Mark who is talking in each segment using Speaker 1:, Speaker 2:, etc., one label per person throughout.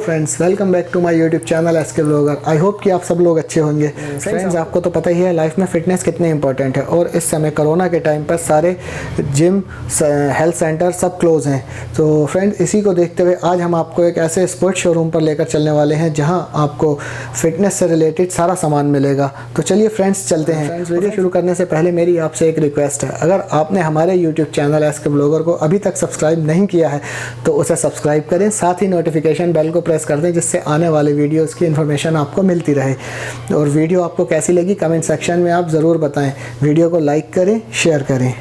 Speaker 1: Friends, welcome back to my YouTube channel SK vlogger. I hope कि आप सब लोग अच्छे होंगे। फ्रेंड्स, आपको तो पता ही है लाइफ में फ़िटनेस कितनी इंपॉर्टेंट है और इस समय कोरोना के टाइम पर सारे जिम, हेल्थ सेंटर सब क्लोज़ हैं। तो फ्रेंड्स, इसी को देखते हुए आज हम आपको एक ऐसे स्पोर्ट्स शोरूम पर लेकर चलने वाले हैं जहां आपको फ़िटनेस से रिलेटेड सारा सामान मिलेगा। तो चलिए फ्रेंड्स, चलते हैं। फ्रेंड्स, वीडियो शुरू करने से पहले मेरी आपसे एक रिक्वेस्ट है, अगर आपने हमारे यूट्यूब चैनल एसके व्लॉगर को अभी तक सब्सक्राइब नहीं किया है तो उसे सब्सक्राइब करें, साथ ही नोटिफिकेशन बेल को प्रेस कर दें जिससे आने वाले वीडियोस की इन्फॉर्मेशन आपको मिलती रहे। और वीडियो आपको कैसी लगी कमेंट सेक्शन में आप ज़रूर बताएं। वीडियो को लाइक करें, शेयर करें।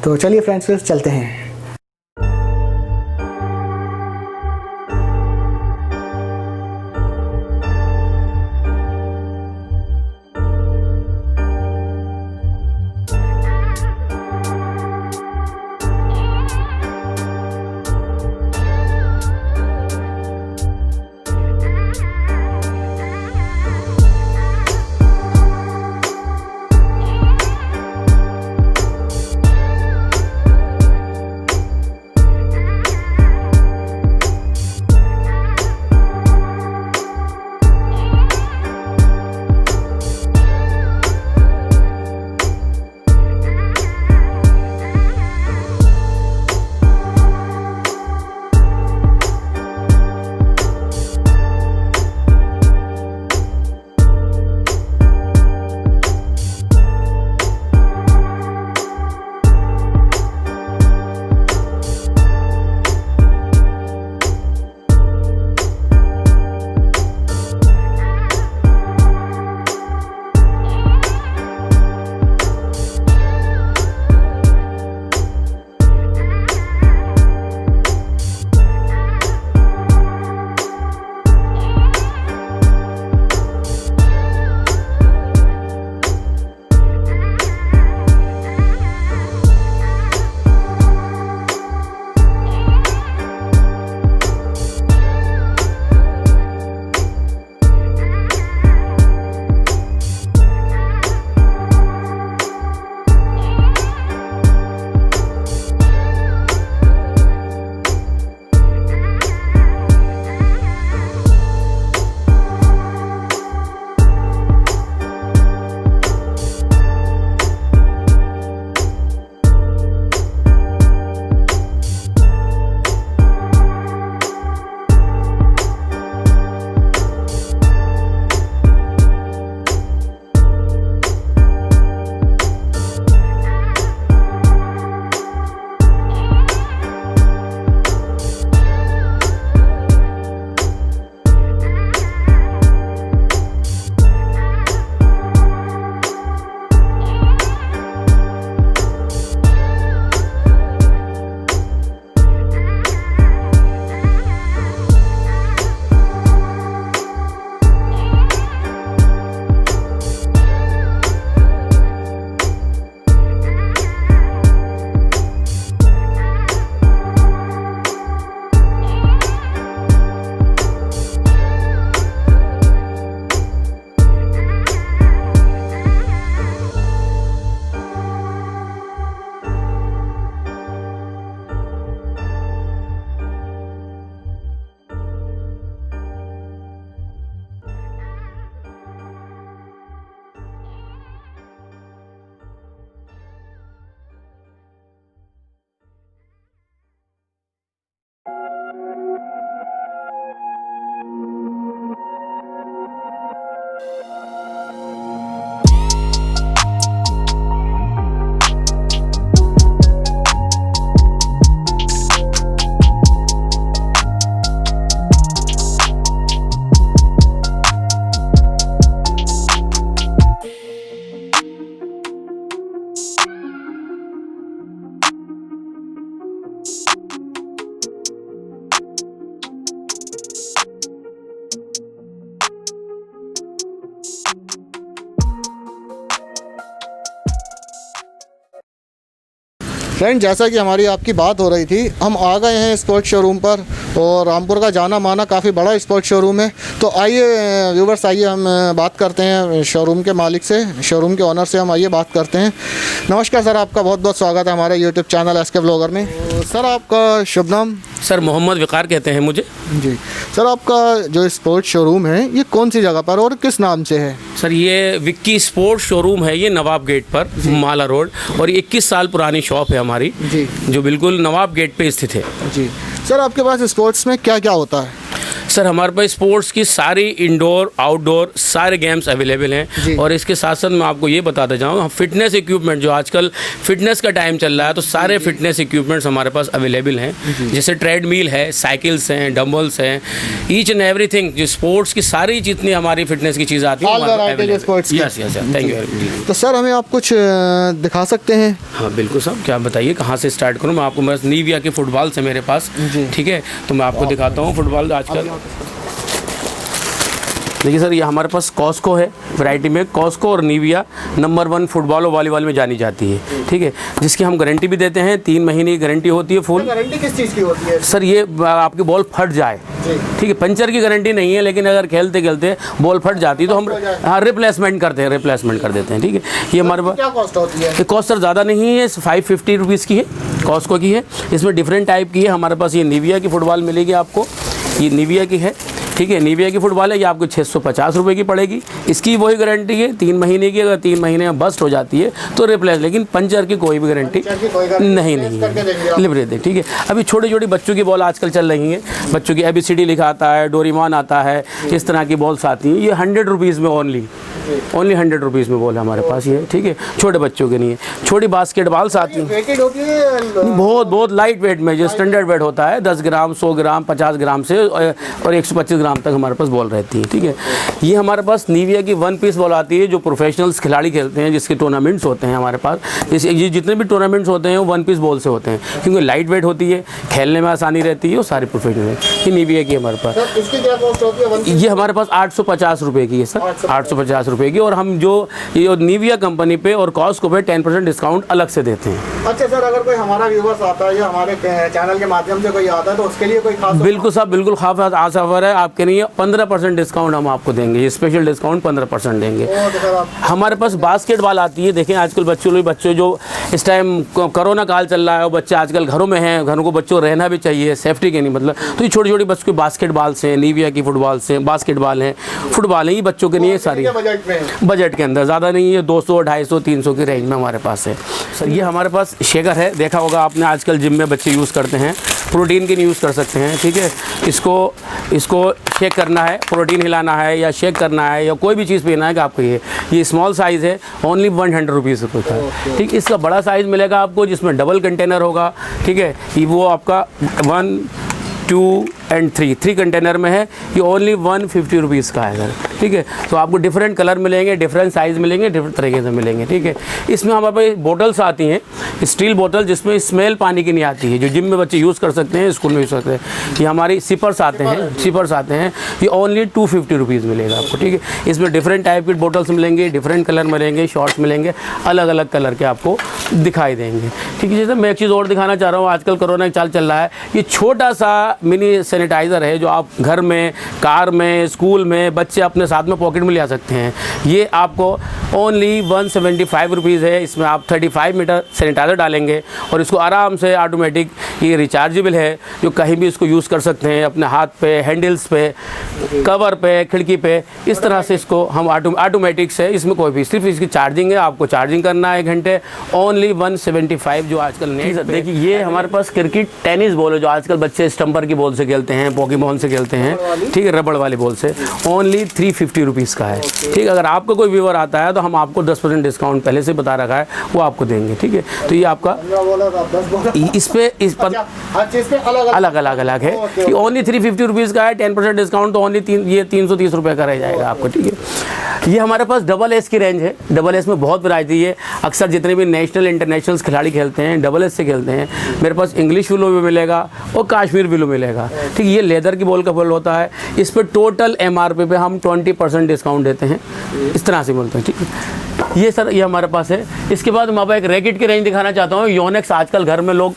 Speaker 1: तो चलिए फ्रेंड्स, फिर चलते हैं।
Speaker 2: फ्रेंड, जैसा कि हमारी आपकी बात हो रही थी, हम आ गए हैं स्पोर्ट्स शोरूम पर और रामपुर का जाना माना काफ़ी बड़ा स्पोर्ट्स शोरूम है। तो आइए व्यूवर्स, आइए हम बात करते हैं शोरूम के मालिक से, शोरूम के ऑनर से हम आइए बात करते हैं। नमस्कार सर, आपका बहुत बहुत स्वागत है हमारे यूट्यूब चैनल एसके व्लॉगर में। तो सर, आपका शुभ नाम?
Speaker 3: सर मोहम्मद वक़ार कहते हैं मुझे।
Speaker 2: जी सर, आपका जो स्पोर्ट्स शोरूम है ये कौन सी जगह पर और किस नाम से है?
Speaker 3: सर ये विक्की स्पोर्ट्स शोरूम है, ये नवाब गेट पर माला रोड, और 21 साल पुरानी शॉप है हमारी
Speaker 2: जी,
Speaker 3: जो बिल्कुल नवाब गेट पे स्थित है।
Speaker 2: जी सर, आपके पास स्पोर्ट्स में क्या क्या होता है?
Speaker 3: सर हमारे पास स्पोर्ट्स की सारी इंडोर आउटडोर सारे गेम्स अवेलेबल हैं, और इसके साथ साथ मैं आपको ये बताता जाऊँ, हम फिटनेस इक्विपमेंट, जो आजकल फिटनेस का टाइम चल रहा है, तो सारे फिटनेस इक्विपमेंट्स हमारे पास अवेलेबल हैं, जैसे ट्रेडमिल है, साइकिल्स हैं, डंबल्स हैं, ईच एंड एवरीथिंग जो स्पोर्ट्स की सारी जितनी हमारी फिटनेस की चीज़ आती है
Speaker 2: sports.
Speaker 3: Yes yes thank you.
Speaker 2: तो सर हमें आप कुछ दिखा सकते हैं?
Speaker 3: हाँ बिल्कुल साहब, क्या बताइए कहाँ से स्टार्ट करूँ? मैं आपको, मेरे नीविया के फुटबॉल से मेरे पास, ठीक है, तो मैं आपको दिखाता हूँ फुटबॉल आजकल। देखिए सर, ये हमारे पास कॉस्को है, वैरायटी में कॉस्को और नीविया नंबर 1 फुटबॉल और वॉलीबॉल में जानी जाती है, ठीक है, जिसकी हम गारंटी भी देते हैं, 3 महीने की गारंटी होती है फुल।
Speaker 2: गारंटी किस चीज़ की होती है?
Speaker 3: सर ये आपकी बॉल फट जाए, ठीक है, पंचर की गारंटी नहीं है, लेकिन अगर खेलते खेलते बॉल फट जाती है तो हम हाँ रिप्लेसमेंट करते हैं, रिप्लेसमेंट कर देते हैं, ठीक है। ये हमारे पास
Speaker 2: क्या कॉस्ट होती है?
Speaker 3: ये कॉस्ट सर ज़्यादा नहीं है, 550 रुपीज़ की है, कॉस्को की है। इसमें डिफरेंट टाइप की है हमारे पास। ये नीविया की फुटबॉल मिलेगी आपको, ये नीविया की है, ठीक है, नीविया की फुटबॉल है, ये आपको 650 रुपये की पड़ेगी। इसकी वही गारंटी है 3 महीने की, अगर 3 महीने में बस्ट हो जाती है तो रिप्लेस, लेकिन पंचर की कोई भी गारंटी नहीं है, लिबरे दे, ठीक है। अभी छोटी छोटी बच्चों की बॉल आजकल चल रही हैं, बच्चों की ABCD लिखा आता है, डोरेमोन आता है, इस तरह की बॉल्स आती हैं, ये 100 रुपीज़ में ओनली 100 रुपीज़ में बॉल है हमारे पास ये, ठीक है, छोटे बच्चों के लिए। छोटी बास्केटबॉल्स आती हैं, बहुत बहुत लाइट वेट में, जो स्टैंडर्ड वेट होता है 10 ग्राम, 100 ग्राम, 50 ग्राम से और 125 ग्राम तक हमारे पास बॉल रहती है, ठीक है। ये हमारे पास नीविया की 1 पीस बॉल आती है, जो प्रोफेशनल्स खिलाड़ी खेलते हैं, जिसके टूर्नामेंट्स होते हैं हमारे पास। ये जितने भी टूर्नामेंट्स होते हैं वो 1 पीस बॉल से होते हैं, क्योंकि लाइट वेट होती है, खेलने में आसानी रहती है, वो सारी प्रोफेशनल है। ये नीविया की हमारे पास,
Speaker 2: इसकी क्या कॉस्ट होती है?
Speaker 3: ये हमारे पास 850 रुपये की है सर, 850 रुपये की, और हम जो ये नीविया कंपनी पे और कॉस्को पे 10% डिस्काउंट अलग से देते हैं।
Speaker 2: अच्छा सर, अगर कोई हमारा व्यूवर्स आता है या हमारे चैनल के माध्यम से कोई आता है तो उसके लिए कोई खास?
Speaker 3: बिल्कुल साहब, बिल्कुल खास आज ऑफर है आपके लिए, 15% डिस्काउंट हम आपको देंगे, ये स्पेशल डिस्काउंट 15% देंगे। हमारे पास बास्केटबॉल आती है, देखें आजकल बच्चों जो इस टाइम कोरोना काल चल रहा है, और बच्चे आजकल घरों में हैं, घरों को बच्चों रहना भी चाहिए सेफ्टी के नहीं, मतलब तो ये छोटी छोटी बच्चों की बास्केटबॉल से, नीविया की फुटबॉल से, बास्केटबॉल है, फुटबॉल है, ये बच्चों के लिए सारी बजट के अंदर, ज़्यादा नहीं है, 200, 250, 300 की रेंज में हमारे पास है सर। ये हमारे पास शेकर है, देखा होगा आपने, आजकल जिम में बच्चे यूज़ करते हैं, प्रोटीन के लिए यूज़ कर सकते हैं, ठीक है। इसको शेक करना है, प्रोटीन हिलाना है या शेक करना है या कोई भी चीज़ पीना है कि आपको ये स्मॉल साइज़ है, ओनली 100 रुपीज़ का, ठीक। इसका बड़ा साइज़ मिलेगा आपको, जिसमें डबल कंटेनर होगा, ठीक है, ये वो आपका 1, 2 एंड 3 कंटेनर में है, ये ओनली 150 रुपीज़ का है सर, ठीक है। तो आपको डिफरेंट कलर मिलेंगे, डिफरेंट साइज़ मिलेंगे, डिफरेंट तरीके से मिलेंगे, ठीक है। इसमें हमारे पास बोटल्स आती हैं, स्टील बोतल, जिसमें स्मेल पानी की नहीं आती है, जो जिम में बच्चे यूज़ कर सकते हैं, स्कूल में यूज़ करते हैं। ये हमारी सिपर्स आते हैं, ये ओनली 250 रुपीज़ मिलेगा आपको, ठीक है। इसमें डिफरेंट टाइप की बोटल्स मिलेंगे, डिफरेंट कलर मिलेंगे, शॉर्ट्स मिलेंगे, अलग अलग कलर के आपको दिखाई देंगे, ठीक है। जैसे मैं एक चीज़ और दिखाना चाह रहा हूँ, आजकल कोरोना का चाल चल रहा है, ये छोटा सा मिनी सैनिटाइज़र है, जो आप घर में, कार में, स्कूल में बच्चे अपने साथ में पॉकेट में ले आ सकते हैं। ये आपको ओनली 175 रुपीज़ है। इसमें आप 35 मीटर सैनिटाइज़र डालेंगे और इसको आराम से ऑटोमेटिक, ये रिचार्जेबल है, जो कहीं भी इसको यूज़ कर सकते हैं, अपने हाथ पे, हैंडल्स पे, कवर पे, खिड़की पे, इस तरह से इसको हम ऑटोमेटिक से, इसमें कोई भी, सिर्फ इसकी चार्जिंग है, आपको चार्जिंग करना है 1 घंटे, ओनली 175 जो आजकल नहीं। देखिए ये हमारे पास क्रिकेट टेनिस बॉल है, जो आजकल बच्चे स्टम्पर की बॉल से खेलते हैं, पॉकीबॉल से खेलते हैं, ठीक है, रबड़ वाली बॉल से, ओनली 350 रुपीज़ का है, ठीक। अगर आपको कोई व्यूअर आता है तो हम आपको 10% डिस्काउंट पहले से बता रखा है, वो आपको देंगे, ठीक है। तो ये आपका इस पर अलग अलग है, कि ओनली 350 रुपीज़ का है, 10% डिस्काउंट, तो ओनली 330 रुपये का रह जाएगा आपको, ठीक है। ये हमारे पास डबल एस की रेंज है, डबल एस में बहुत वैरायटी है। अक्सर जितने भी नेशनल इंटरनेशनल खिलाड़ी खेलते हैं डबल एस से खेलते हैं। मेरे पास इंग्लिश विलो भी मिलेगा और काश्मीर विलो मिलेगा, ठीक। ये लेदर की बॉल का बॉल होता है, इस पर टोटल MRP पे हम 20% डिस्काउंट देते हैं, इस तरह से बोलते हैं, ठीक है। ये सर ये हमारे पास है। इसके बाद मैं आपको एक रैकेट की रेंज दिखाना चाहता हूँ। योनेक्स आजकल घर में लोग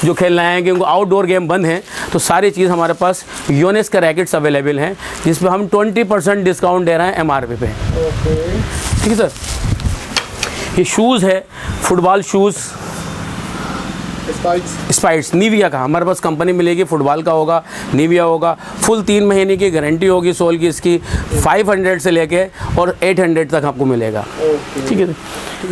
Speaker 3: जो खेल रहे हैं, क्योंकि आउटडोर गेम बंद हैं, तो सारी चीज़ हमारे पास योनेक्स का रैकेट्स अवेलेबल हैं, जिसमें हम 20% डिस्काउंट दे रहे हैं MRP पे, ठीक है सर। ये शूज़ है, फुटबॉल शूज़, स्पाइट्स निविया का हमारे पास कंपनी मिलेगी, फुटबॉल का होगा, निविया होगा। फुल 3 महीने की गारंटी होगी सोल की इसकी। 500 से लेके और 800 तक आपको मिलेगा। ठीक है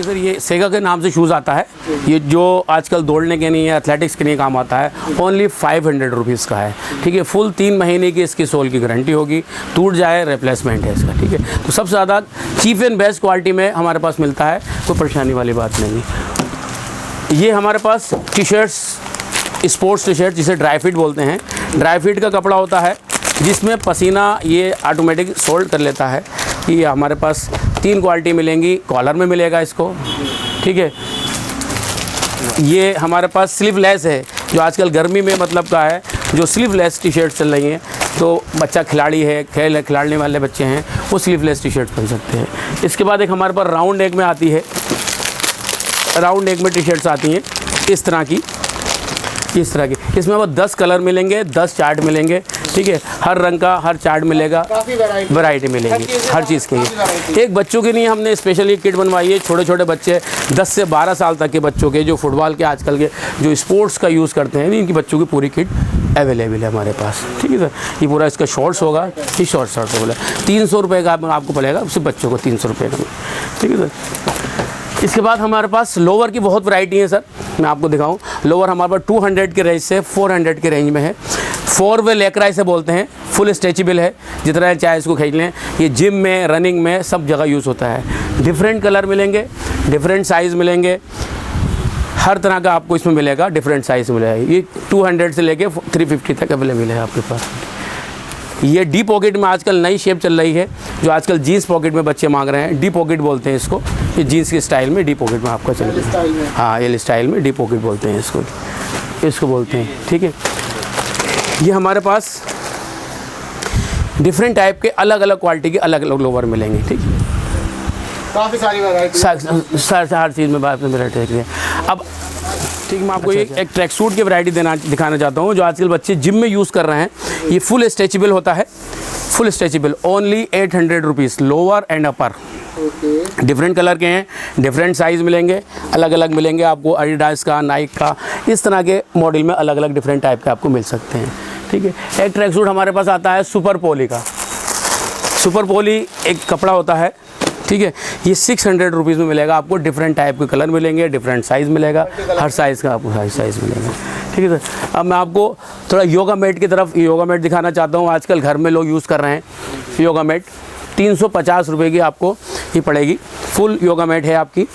Speaker 3: सर, ये सेगा के नाम से शूज़ आता है, ये जो आजकल दौड़ने के नहीं है, एथलेटिक्स के लिए काम आता है। ओनली 500 रुपीज़ का है। ठीक है, फुल 3 महीने की इसकी सोल की गारंटी होगी, टूट जाए रिप्लेसमेंट है इसका। ठीक है, तो सबसे ज़्यादा चीप एंड बेस्ट क्वालिटी में हमारे पास मिलता है, कोई परेशानी वाली बात नहीं। ये हमारे पास T shirts, sports T shirt जिसे ड्राई फिट बोलते हैं। ड्राई फिट का कपड़ा होता है जिसमें पसीना ये ऑटोमेटिक सोल्ड कर लेता है। ये हमारे पास 3 क्वालिटी मिलेंगी, कॉलर में मिलेगा इसको। ठीक है, ये हमारे पास स्लीवलेस है, जो आजकल गर्मी में मतलब का है, जो स्लीवलेस टी शर्ट चल रही हैं। तो बच्चा खिलाड़ी है, खिलाड़ने वाले बच्चे हैं, वो स्लीवलेस टी शर्ट पहन सकते हैं। इसके बाद एक हमारे पास राउंड नेक में आती है, राउंड नेक में टी शर्ट्स आती हैं इस तरह की, इस तरह की। इसमें वो 10 कलर मिलेंगे, 10 चार्ट मिलेंगे। ठीक है, हर रंग का हर चार्ट मिलेगा, वैरायटी मिलेगी हर चीज़ की। एक बच्चों के लिए हमने स्पेशली किट बनवाई है, छोटे छोटे बच्चे 10 से 12 साल तक के बच्चों के, जो फुटबॉल के आजकल के जो स्पोर्ट्स का यूज़ करते हैं, इनकी बच्चों की पूरी किट अवेलेबल है हमारे पास। ठीक है सर, ये पूरा इसका शॉर्ट्स होगा, ये शॉर्ट्स बोला 300 रुपये का आपको पड़ेगा, सिर्फ बच्चों को 300 रुपये का। ठीक है सर, इसके बाद हमारे पास लोअर की बहुत वैरायटी है सर, मैं आपको दिखाऊं। लोअर हमारे पास 200 के रेंज से 400 के रेंज में है। 4 वे लेकराई से बोलते हैं, फुल स्ट्रेचेबल है, जितना चाहे इसको खींच लें। ये जिम में, रनिंग में सब जगह यूज़ होता है। डिफरेंट कलर मिलेंगे, डिफरेंट साइज़ मिलेंगे, हर तरह का आपको इसमें मिलेगा, डिफरेंट साइज़ मिलेगा। ये 200 से लेके 350 तक अवेलेबल है आपके पास। ये डी पॉकेट में आजकल नई शेप चल रही है, जो आजकल जीन्स पॉकेट में बच्चे मांग रहे हैं, डी पॉकेट बोलते हैं इसको। ये जीन्स के स्टाइल में डी पॉकेट में आपका चल रहा है। हाँ, एल स्टाइल में डी पॉकेट बोलते हैं इसको बोलते हैं। ठीक है, ये हमारे पास डिफरेंट टाइप के अलग अलग क्वालिटी के अलग अलग लोवर मिलेंगे। ठीक है,
Speaker 1: काफ़ी सारी वैरायटी,
Speaker 3: हर चीज़ में वैरायटी है। अब ठीक, मैं आपको एक ट्रैक सूट की वैरायटी दिखाना चाहता हूँ, जो आजकल बच्चे जिम में यूज़ कर रहे हैं। ये फुल स्ट्रेचेबल होता है, full stretchable, only 800 rupees, lower and upper. Different colour के हैं, डिफरेंट साइज़ मिलेंगे, अलग अलग मिलेंगे आपको। एडिडास का, नाइक का, इस तरह के मॉडल में अलग अलग डिफरेंट टाइप के आपको मिल सकते हैं। ठीक है, एक ट्रैक सूट हमारे पास आता है सुपर पोली का। सुपर पोली एक कपड़ा होता है। ठीक है, ये 600 रुपीज़ में मिलेगा आपको। डिफरेंट टाइप के कलर मिलेंगे, डिफरेंट साइज़ मिलेगा, हर साइज़ का आपको साइज़ मिलेगा। ठीक है सर, अब मैं आपको थोड़ा योगा मैट की तरफ, योगा मैट दिखाना चाहता हूँ। आजकल घर में लोग यूज़ कर रहे हैं योगा मैट। 350 रुपये की आपको ये पड़ेगी। फुल योगा मैट है आपकी,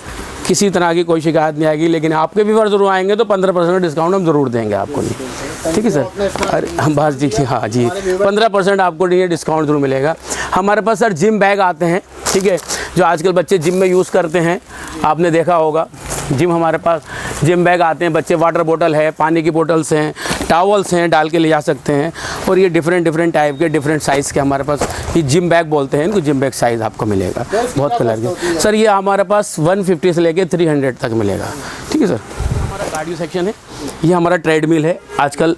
Speaker 3: किसी तरह की कोई शिकायत नहीं आएगी। लेकिन आपके भी ज़रूर आएंगे तो 15% डिस्काउंट हम ज़रूर देंगे आपको। नहीं, ठीक है सर, अरे हम बस जी, हाँ जी, 15% आपको नहीं डिस्काउंट ज़रूर मिलेगा। हमारे पास सर जिम बैग आते हैं। ठीक है, जो आजकल बच्चे जिम में यूज़ करते हैं, आपने देखा होगा जिम, हमारे पास जिम बैग आते हैं। बच्चे वाटर बोतल है, पानी की बोतल्स हैं, टॉवल्स हैं, डाल के ले जा सकते हैं। और ये डिफरेंट टाइप के, डिफरेंट साइज़ के हमारे पास ये जिम बैग बोलते हैं इनको। जिम बैग साइज़ आपको मिलेगा बहुत कलर के सर। ये हमारे पास 150 से लेके 300 तक मिलेगा। ठीक है सर, हमारा कार्डियो सेक्शन है। ये हमारा ट्रेडमिल है। आजकल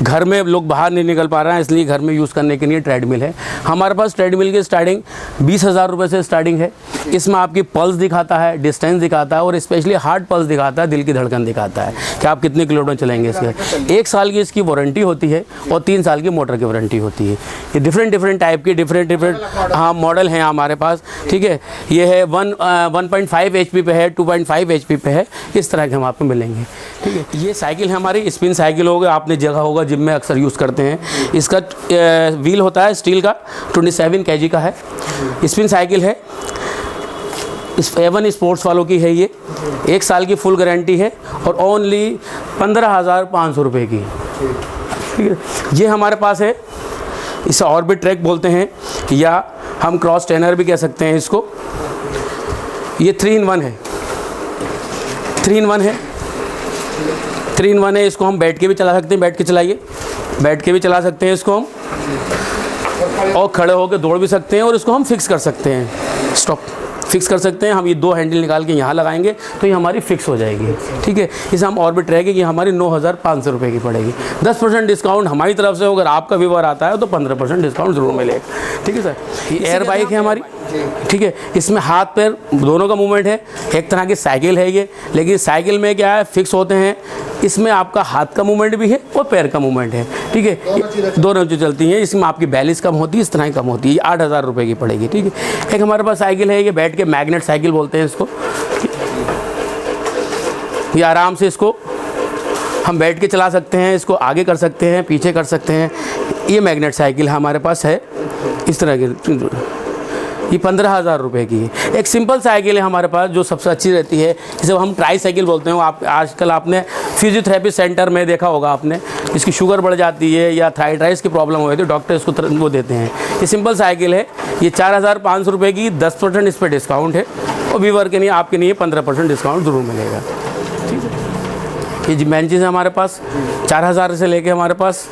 Speaker 3: घर में लोग बाहर नहीं निकल पा रहे हैं, इसलिए घर में यूज़ करने के लिए ट्रेडमिल है हमारे पास। ट्रेडमिल की स्टार्टिंग 20,000 रुपये से स्टार्टिंग है। इसमें आपकी पल्स दिखाता है, डिस्टेंस दिखाता है, और स्पेशली हार्ट पल्स दिखाता है, दिल की धड़कन दिखाता है कि आप कितने किलोमीटर चलेंगे। इसके 1 साल की इसकी वारंटी होती है और 3 साल की मोटर की वारंटी होती है। ये डिफरेंट टाइप की डिफरेंट हाँ मॉडल हैं हमारे पास। ठीक है, ये है 1.5 HP पे है, 2.5 HP पे है, इस तरह के हम आपको मिलेंगे। ठीक है, ये साइकिल है हमारी, स्पिन साइकिल होगा, आपने जगह होगा जिम में अक्सर यूज़ करते हैं। इसका व्हील होता है स्टील का, 27 kg का है। स्पिन साइकिल है, इस A1 स्पोर्ट्स वालों की है। ये 1 साल की फुल गारंटी है और ओनली 15,500 रुपये की। ठीक है, ये हमारे पास है, इसे ऑर्बिट ट्रैक बोलते हैं या हम क्रॉस ट्रेनर भी कह सकते हैं इसको। ये 3 in 1 है, 3 in 1 है, 3 in 1 है। इसको हम बैठ के भी चला सकते हैं, बैठ के चलाइए, बैठ के भी चला सकते हैं इसको हम, और खड़े होकर दौड़ भी सकते हैं। और इसको हम फिक्स कर सकते हैं, स्टॉप फिक्स कर सकते हैं हम। ये 2 हैंडल निकाल के यहाँ लगाएंगे तो ये हमारी फिक्स हो जाएगी। ठीक है, इसे हम ऑर्बिट रहेगी, ये हमारी 9,500 रुपये की पड़ेगी। 10% डिस्काउंट हमारी तरफ से, अगर आपका व्यूवर आता है तो 15% डिस्काउंट ज़रूर मिलेगा। ठीक है सर, ये एयर बाइक है हमारी, ठीक है। इसमें हाथ पैर दोनों का मूवमेंट है, एक तरह की साइकिल है ये, लेकिन साइकिल में क्या है फिक्स होते हैं, इसमें आपका हाथ का मूवमेंट भी है और पैर का मूवमेंट है, ठीक है, दोनों जो चलती हैं। इसमें आपकी बैलेंस कम होती है, इस तरह की कम होती है। ये 8,000 रुपये की पड़ेगी, ठीक है। एक हमारे पास साइकिल है, ये बैठ के मैग्नेट साइकिल बोलते हैं इसको। ये आराम से इसको हम बैठ के चला सकते हैं, इसको आगे कर सकते हैं, पीछे कर सकते हैं। ये मैग्नेट साइकिल हमारे पास है इस तरह की, ये 15,000 रुपये की है। एक सिंपल साइकिल है हमारे पास जो सबसे अच्छी रहती है, जिसे हम ट्राई साइकिल बोलते हैं। वो आप आजकल आपने फिजियोथेरेपी सेंटर में देखा होगा आपने, इसकी शुगर बढ़ जाती है या थायराइड्स की प्रॉब्लम हो तो डॉक्टर इसको वो देते हैं। ये सिंपल साइकिल है, ये 4,500 रुपये की, 10% इस पर डिस्काउंट है और वीवर के लिए आपके लिए 15% डिस्काउंट ज़रूर मिलेगा, ठीक है। ये जिम बेंचेस है हमारे पास 4,000 से लेके हमारे पास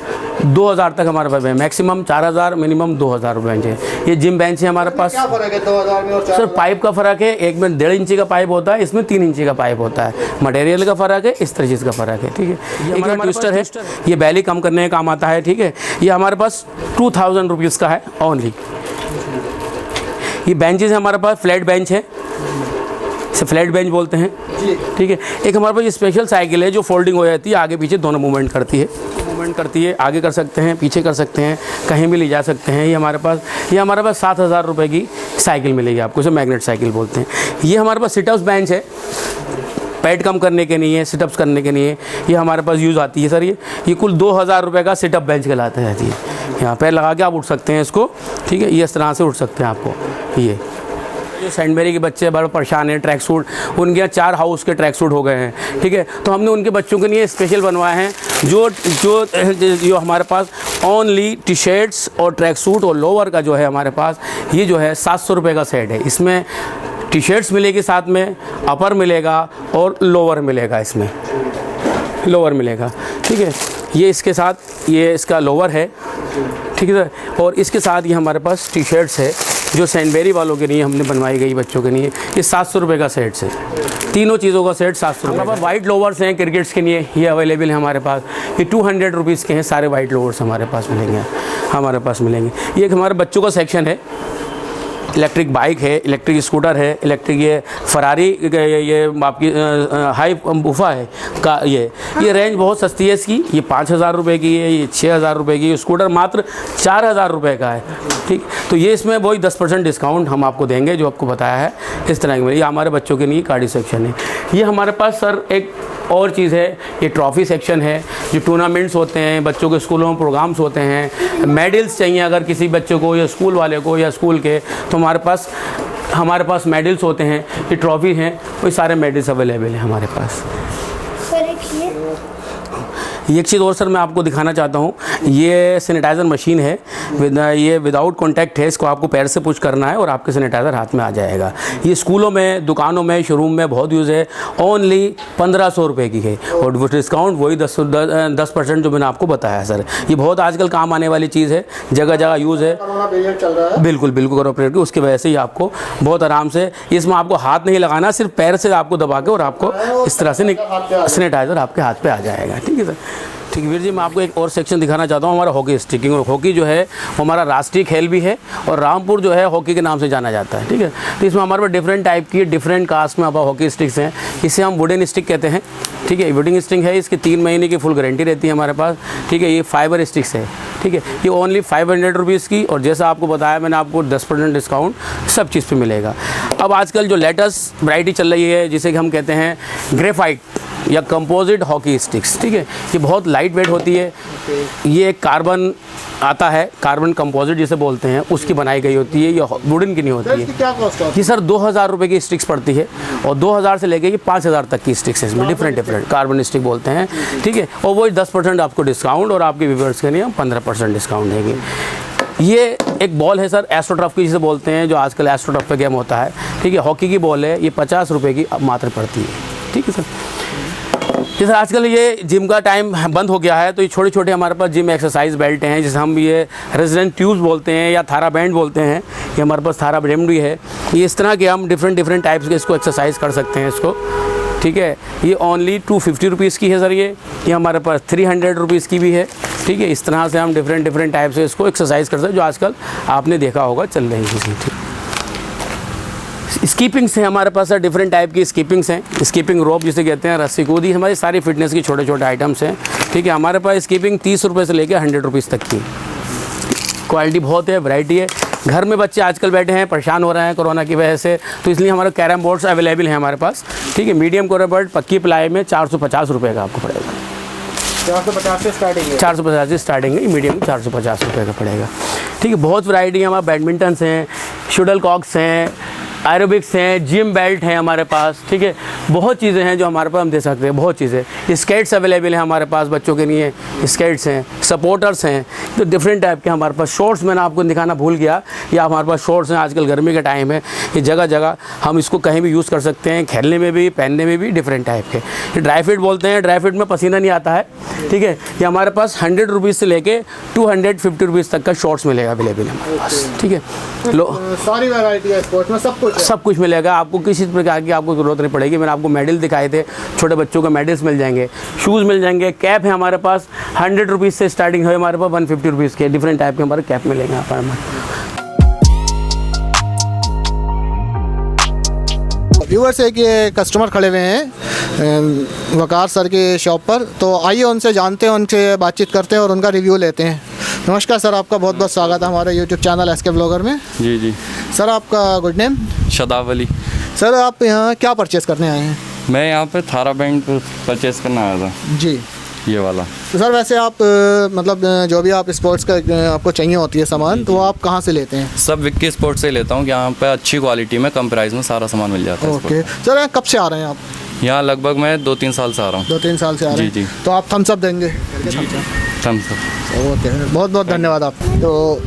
Speaker 3: 2,000 तक हमारे पास है। मैक्सिमम 4,000, मिनिमम 2,000 बेंच है। ये जिम बेंच है हमारे पास।
Speaker 1: क्या फ़र्क है 2,000 में और 4,000?
Speaker 3: सर पाइप का फ़र्क है, एक में 1.5 इंची का पाइप होता है, इसमें 3 इंची का पाइप होता है। मटेरियल का फ़र्क है, इस तरह चीज़ का फ़र्क है, ठीक है। ये हमारा ट्विस्टर है, ये बैली कम करने का काम आता है, ठीक है। ये हमारे पास 2,000 रुपीज़ का है ओनली। ये बेंचेस है हमारे पास, फ्लैट बेंच है, इसे फ्लैट बेंच बोलते हैं, ठीक है। एक हमारे पास ये स्पेशल साइकिल है जो फोल्डिंग हो जाती है, आगे पीछे दोनों मूवमेंट करती है, आगे कर सकते हैं, पीछे कर सकते हैं, कहीं भी ले जा सकते हैं। ये हमारे पास 7,000 रुपये की साइकिल मिलेगी आपको, इसे मैग्नेट साइकिल बोलते हैं। ये हमारे पास सिटअप्स बेंच है, पेट कम करने के लिए, सिटअप्स करने के लिए ये हमारे पास यूज़ आती है सर। ये कुल 2,000 रुपये का सिटअप बेंच कहलाता है। यहाँ पैर लगा के आप उठ सकते हैं इसको, ठीक है। ये इस तरह से उठ सकते हैं आपको। ये जो सेंट मेरी के बच्चे बड़े परेशान हैं, ट्रैक सूट, उनके यहाँ 4 हाउस के ट्रैक सूट हो गए हैं, ठीक है। तो हमने उनके बच्चों के लिए स्पेशल बनवाए हैं जो हमारे पास ओनली टी शर्ट्स और ट्रैक सूट और लोअर का जो है हमारे पास ये जो है 700 रुपये का सेट है। इसमें टी शर्ट्स मिलेगी, साथ में अपर मिलेगा और लोअर मिलेगा, इसमें लोअर मिलेगा, ठीक है। ये इसके साथ ये इसका लोअर है, ठीक है सर। और इसके साथ ये हमारे पास टी शर्ट्स है जो सैनबेरी वालों के लिए हमने बनवाई गई बच्चों के लिए। ये 700 रुपये का सेट है, तीनों चीज़ों का सेट 700 रुपये। हमारे पास वाइट लोवर्स हैं क्रिकेट्स के लिए, ये अवेलेबल है हमारे पास। ये 200 रुपीज़ के हैं, सारे वाइट लोवर्स हमारे पास मिलेंगे। ये एक हमारे बच्चों का सेक्शन है, इलेक्ट्रिक बाइक है, इलेक्ट्रिक स्कूटर है, इलेक्ट्रिक ये फरारी ये आपकी हाई बुफा है का। ये रेंज बहुत सस्ती है इसकी, ये 5,000 रुपये की है, ये 6,000 रुपये की। स्कूटर मात्र 4,000 रुपये का है, ठीक। तो ये इसमें वही 10% डिस्काउंट हम आपको देंगे जो आपको बताया है इस तरह की। ये हमारे बच्चों के लिए गाड़ी सेक्शन है। ये हमारे पास सर एक और चीज़ है, ये ट्रॉफ़ी सेक्शन है, जो टूर्नामेंट्स होते हैं, बच्चों के स्कूलों में प्रोग्राम्स होते हैं, मेडल्स चाहिए अगर किसी बच्चे को या स्कूल वाले को या स्कूल के, तो हमारे पास मेडल्स होते हैं, ये ट्रॉफ़ी हैं, वही सारे मेडल्स अवेलेबल हैं हमारे पास। एक चीज़ और सर मैं आपको दिखाना चाहता हूँ, ये सैनिटाइज़र मशीन है, ये विदाउट कॉन्टैक्ट है। इसको आपको पैर से पुश करना है और आपके सैनिटाइज़र हाथ में आ जाएगा। ये स्कूलों में, दुकानों में, शोरूम में बहुत यूज़ है। ओनली 1,500 रुपये की है और वो डिस्काउंट वही 10% जो मैंने आपको बताया सर। ये बहुत आजकल काम आने वाली चीज़ है, जगह जगह यूज़ है। बिल्कुल कोरोना पीरियड की, उसकी वजह से ही आपको बहुत आराम से, इसमें आपको हाथ नहीं लगाना, सिर्फ पैर से आपको दबा के और आपको इस तरह से सैनिटाइज़र आपके हाथ पे आ जाएगा, ठीक है सर। ठीक है वीर जी, मैं आपको एक और सेक्शन दिखाना चाहता हूँ, हमारा हॉकी स्टिकिंग। और हॉकी जो है वो हमारा राष्ट्रीय खेल भी है और रामपुर जो है हॉकी के नाम से जाना जाता है, ठीक है। तो इसमें हमारे पास डिफरेंट टाइप की, डिफरेंट कास्ट में हमारे हॉकी स्टिक्स हैं। इसे हम वुडन स्टिक कहते हैं, ठीक है। वुडन स्टिक है, इसकी 3 महीने की फुल गारंटी रहती है हमारे पास, ठीक है। ये फाइबर स्टिक्स है, ठीक है। ये ओनली 500 रुपीज़ की, और जैसा आपको बताया मैंने आपको 10% डिस्काउंट सब चीज़ पे मिलेगा। अब आजकल जो लेटेस्ट वैरायटी चल रही है जिसे कि हम कहते हैं ग्रेफाइट या कंपोजिट हॉकी स्टिक्स, ठीक है। ये बहुत लाइट वेट होती है। ये कार्बन आता है, कार्बन कंपोजिट जिसे बोलते हैं, उसकी बनाई गई होती है, ये वुडन की नहीं होती है।
Speaker 1: क्या कॉस्ट है?
Speaker 3: ये सर 2,000 रुपये की स्टिक्स पड़ती है और 2,000 से लेके ये 5,000 तक की स्टिक्स है। इसमें डिफरेंट कार्बन स्टिक बोलते हैं, ठीक है। और वही 10% आपको डिस्काउंट और आपके व्यूअर्स के लिए हम 15% डिस्काउंट देंगे। ये एक बॉल है सर, एस्ट्रोटर्फ की जिसे बोलते हैं, जो आजकल एस्ट्रोटर्फ पे गेम होता है, ठीक है। हॉकी की बॉल है, ये 50 रुपये की मात्र पड़ती है, ठीक है सर। जैसे आजकल ये जिम का टाइम बंद हो गया है, तो ये छोटे छोटे हमारे पास जिम एक्सरसाइज बेल्ट हैं, जिसे हम ये रेजिडेंट ट्यूब्स बोलते हैं या थारा बैंड बोलते हैं। ये हमारे पास थारा बैंड भी है। ये इस तरह के हम डिफरेंट टाइप्स के इसको एक्सरसाइज कर सकते हैं इसको, ठीक है। ये ओनली 250 रुपीज़ की है सर। ये हमारे पास 300 रुपीज़ की भी है, ठीक है। इस तरह से हम डिफरेंट टाइप से इसको एक्सरसाइज कर सकते हैं, जो आजकल आपने देखा होगा चल रही है, ठीक। स्कीपिंग्स हैं हमारे पास, डिफरेंट टाइप की स्कीपिंग्स हैं। स्कीपिंग रोप जिसे कहते हैं, रस्सी कूदी, हमारी सारी फिटनेस की छोटे छोटे आइटम्स हैं। ठीक है, हमारे पास स्कीपिंग 30 रुपये से लेकर 100 रुपीज़ तक की क्वालिटी बहुत है, वैरायटी है। घर में बच्चे आजकल बैठे हैं, परेशान हो रहे हैं कोरोना की वजह से, तो इसलिए हमारे कैरम बोर्ड्स अवेलेबल हैं हमारे पास। ठीक है, मीडियम कैरम बोर्ड पक्की प्लाई में 450 रुपये का आपको पड़ेगा।
Speaker 1: 450 से स्टार्टिंग है।
Speaker 3: 450 से स्टार्टिंग है, मीडियम 450 रुपये का पड़ेगा। ठीक है, बहुत वैरायटी है हमारे, बैडमिंटन्स हैं, शटल कॉक्स हैं, एरोबिक्स हैं, जिम बेल्ट हैं हमारे पास। ठीक है, बहुत चीज़ें हैं जो हमारे पास हम दे सकते हैं, बहुत चीज़ें। स्केट्स अवेलेबल हैं हमारे पास बच्चों के लिए, स्केट्स हैं, सपोर्टर्स हैं, तो डिफरेंट टाइप के हमारे पास। शॉर्ट्स मैंने आपको दिखाना भूल गया, या हमारे पास शॉर्ट्स हैं, आजकल गर्मी का टाइम है, ये जगह जगह हम इसको कहीं भी यूज़ कर सकते हैं, खेलने में भी, पहनने में भी, डिफरेंट टाइप के। ये ड्राई फिट बोलते हैं, ड्राई फिट में पसीना नहीं आता है। ठीक है, ये हमारे पास 100 रुपीज़ से लेके 250 रुपीज़ तक का शॉर्ट्स मिलेगा अवेलेबल हमारे पास। ठीक है, लो
Speaker 1: सारी वैरायटी है स्पोर्ट्स में,
Speaker 3: सब कुछ मिलेगा आपको, किसी प्रकार की आपको ज़रूरत नहीं पड़ेगी। मैंने आपको मेडल दिखाए थे, छोटे बच्चों के मेडल्स मिल जाएंगे, शूज़ मिल जाएंगे, कैप है हमारे पास 100 रुपीज़ से स्टार्टिंग है हमारे पास 150 रुपीज़ के डिफरेंट टाइप के हमारे कैप मिलेंगे यहाँ पर हमारे।
Speaker 2: व्यूअर्स, एक ये कस्टमर खड़े हुए हैं वकार सर की शॉप पर, तो आइए उनसे जानते हैं, उनसे बातचीत करते हैं और उनका रिव्यू लेते हैं। नमस्कार सर, आपका बहुत बहुत स्वागत है हमारे यूट्यूब चैनल एसके ब्लॉगर में।
Speaker 4: जी जी।
Speaker 2: सर, आपका good name?
Speaker 4: Shadab Ali.
Speaker 2: Sir, आप यहाँ क्या परचेज़ करने आए हैं?
Speaker 4: मैं यहाँ पे थारा बैंड परचेस करना आया था,
Speaker 2: जी,
Speaker 4: ये वाला।
Speaker 2: तो सर वैसे आप मतलब जो भी आप स्पोर्ट्स का आपको चाहिए होती है सामान, तो वो आप कहाँ से लेते हैं?
Speaker 4: सब विक्की स्पोर्ट से लेता हूँ, यहाँ पे अच्छी क्वालिटी में कम प्राइस में सारा सामान मिल जाता है।
Speaker 2: ओके सर, कब से आ रहे हैं आप?
Speaker 4: यहाँ लगभग मैं 2-3 साल से आ रहा हूँ।
Speaker 2: 2-3 साल से आ रहे हैं?
Speaker 4: जी, जी।
Speaker 2: तो आप थम्स अप देंगे?
Speaker 4: Thumbs up.
Speaker 2: ओके, बहुत बहुत धन्यवाद आप। तो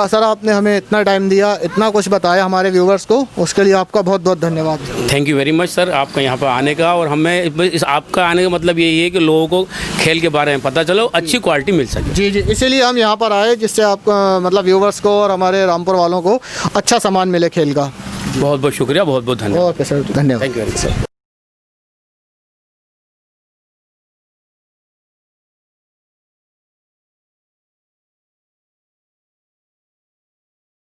Speaker 2: सर, आपने हमें इतना टाइम दिया, इतना कुछ बताया हमारे व्यूवर्स को, उसके लिए आपका बहुत बहुत धन्यवाद।
Speaker 3: Thank you very much sir, आपका यहाँ पर आने का, और हमें इस आपका आने का मतलब यही है कि लोगों को खेल के बारे में पता चलो, अच्छी क्वालिटी मिल सके।
Speaker 2: जी जी, इसीलिए हम यहाँ पर आए, जिससे आपका मतलब व्यूवर्स को और हमारे रामपुर वालों को अच्छा सामान मिले खेल का।
Speaker 3: बहुत बहुत शुक्रिया, बहुत बहुत धन्यवाद।
Speaker 2: ओके सर, धन्यवाद।
Speaker 3: Thank you very much sir.